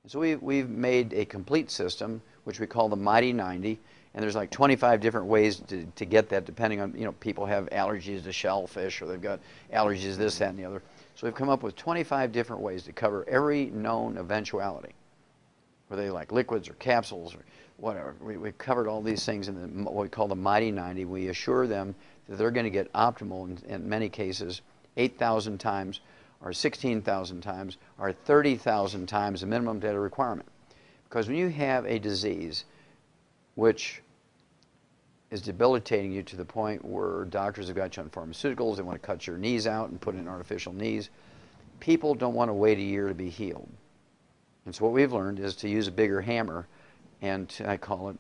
So we've made a complete system, which we call the Mighty 90, and there's like 25 different ways to get that, depending on, you know, people have allergies to shellfish, or they've got allergies to this, that, and the other. So we've come up with 25 different ways to cover every known eventuality, whether they like liquids or capsules or whatever. We've covered all these things in what we call the Mighty 90. We assure them that they're going to get optimal in many cases 8,000 times, or 16,000 times, or 30,000 times the minimum data requirement. Because when you have a disease which is debilitating you to the point where doctors have got you on pharmaceuticals, they want to cut your knees out and put in artificial knees, people don't want to wait a year to be healed. And so what we've learned is to use a bigger hammer, and I call it,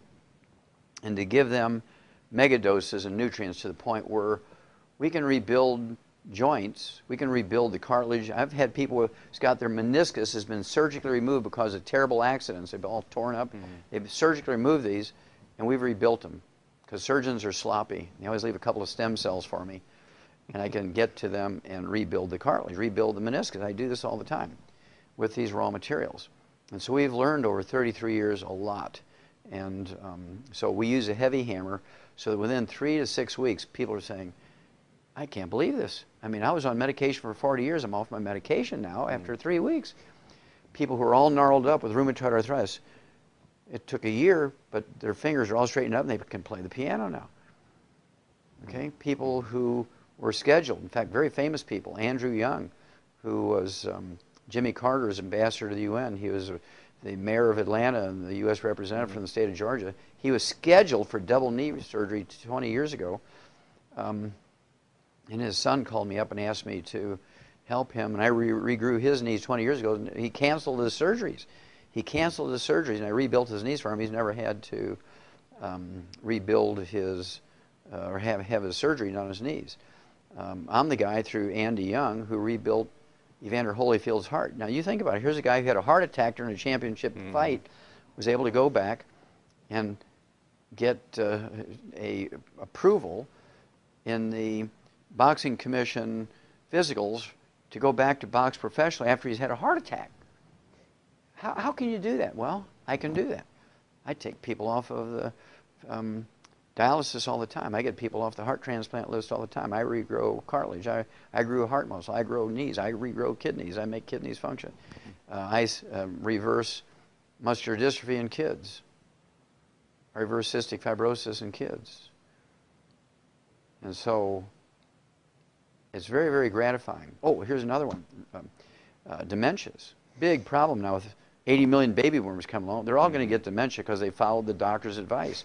and to give them mega doses of nutrients to the point where we can rebuild joints, we can rebuild the cartilage. I've had people who's got their meniscus has been surgically removed because of terrible accidents. They've been all torn up. They've surgically removed these, and we've rebuilt them because surgeons are sloppy. They always leave a couple of stem cells for me, and I can get to them and rebuild the cartilage, rebuild the meniscus. I do this all the time with these raw materials. And so we've learned over 33 years a lot. And so we use a heavy hammer so that within 3 to 6 weeks, people are saying, I can't believe this. I mean, I was on medication for 40 years. I'm off my medication now after 3 weeks. People who are all gnarled up with rheumatoid arthritis, it took a year, but their fingers are all straightened up and they can play the piano now. Okay? People who were scheduled, in fact, very famous people. Andrew Young, who was Jimmy Carter's ambassador to the UN. He was the mayor of Atlanta and the U.S. representative from the state of Georgia. He was scheduled for double knee surgery 20 years ago. And his son called me up and asked me to help him, and I regrew his knees 20 years ago. He canceled his surgeries. He canceled his surgeries, and I rebuilt his knees for him. He's never had to rebuild his, or have his surgery done on his knees. I'm the guy through Andy Young who rebuilt Evander Holyfield's heart. Now you think about it. Here's a guy who had a heart attack during a championship fight, was able to go back and get a approval in the Boxing Commission physicals to go back to box professionally after he's had a heart attack. How can you do that? Well, I can do that. I take people off of the dialysis all the time. I get people off the heart transplant list all the time. I regrow cartilage. I grew heart muscle. I grow knees. I regrow kidneys. I make kidneys function. I reverse muscular dystrophy in kids. I reverse cystic fibrosis in kids. And so it's very, very gratifying. Oh, here's another one. Dementias. Big problem now with 80 million baby boomers coming along. They're all going to get dementia because they followed the doctor's advice.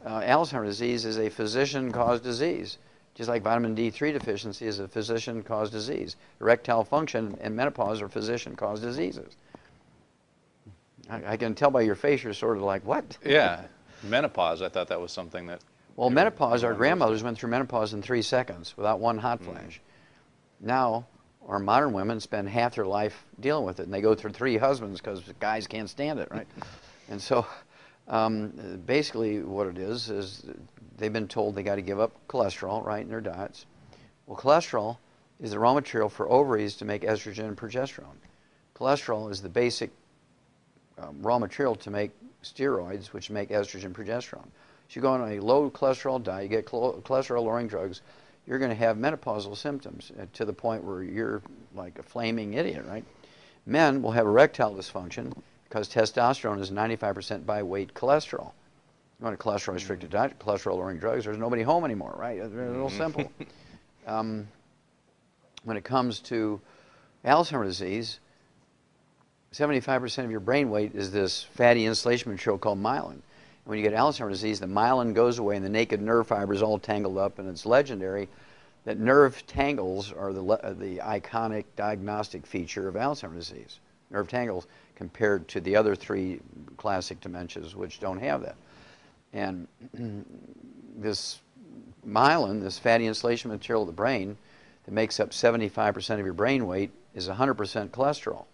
Alzheimer's disease is a physician-caused disease, just like vitamin D3 deficiency is a physician-caused disease. Erectile function and menopause are physician-caused diseases. I can tell by your face you're sort of like, what? Yeah, menopause, I thought that was something that... Well, menopause, our grandmothers went through menopause in 3 seconds without one hot flash. Now, our modern women spend half their life dealing with it, and they go through 3 husbands because guys can't stand it, right? And so basically what it is they've been told they got to give up cholesterol, right, in their diets. Well, cholesterol is the raw material for ovaries to make estrogen and progesterone. Cholesterol is the basic raw material to make steroids, which make estrogen and progesterone. So you go on a low cholesterol diet, you get cholesterol-lowering drugs, you're going to have menopausal symptoms to the point where you're like a flaming idiot, right? Men will have erectile dysfunction because testosterone is 95% by weight cholesterol. You want a cholesterol-restricted diet, cholesterol-lowering drugs, there's nobody home anymore, right? It's real simple. When it comes to Alzheimer's disease, 75% of your brain weight is this fatty insulation material called myelin. And when you get Alzheimer's disease, the myelin goes away and the naked nerve fibers all tangled up, and it's legendary that nerve tangles are the iconic diagnostic feature of Alzheimer's disease. Nerve tangles compared to the other 3 classic dementias which don't have that. And this myelin, this fatty insulation material of the brain that makes up 75% of your brain weight, is 100% cholesterol.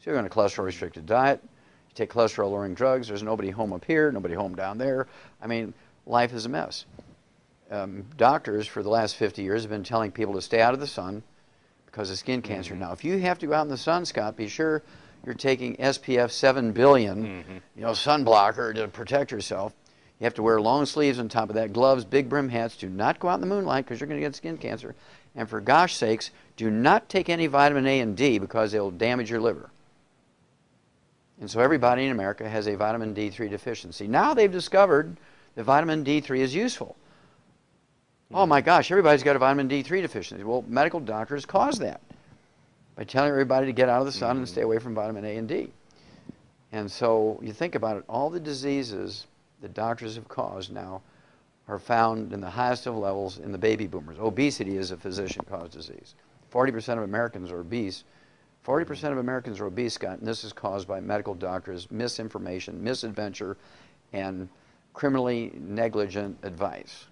So you're on a cholesterol-restricted diet, you take cholesterol-lowering drugs, there's nobody home up here, nobody home down there. I mean, life is a mess. Doctors for the last 50 years have been telling people to stay out of the sun because of skin cancer. Now, if you have to go out in the sun, Scott, be sure you're taking SPF 7 billion, you know, sunblocker to protect yourself. You have to wear long sleeves on top of that, gloves, big brim hats. Do not go out in the moonlight because you're going to get skin cancer. And for gosh sakes, do not take any vitamin A and D because they'll damage your liver. And so everybody in America has a vitamin D3 deficiency. Now they've discovered that vitamin D3 is useful. Oh my gosh, everybody's got a vitamin D3 deficiency. Well, medical doctors cause that by telling everybody to get out of the sun and stay away from vitamin A and D. And so you think about it, all the diseases that doctors have caused now are found in the highest of levels in the baby boomers. Obesity is a physician-caused disease. 40% of Americans are obese. 40% of Americans are obese, Scott, and this is caused by medical doctors' misinformation, misadventure, and criminally negligent advice.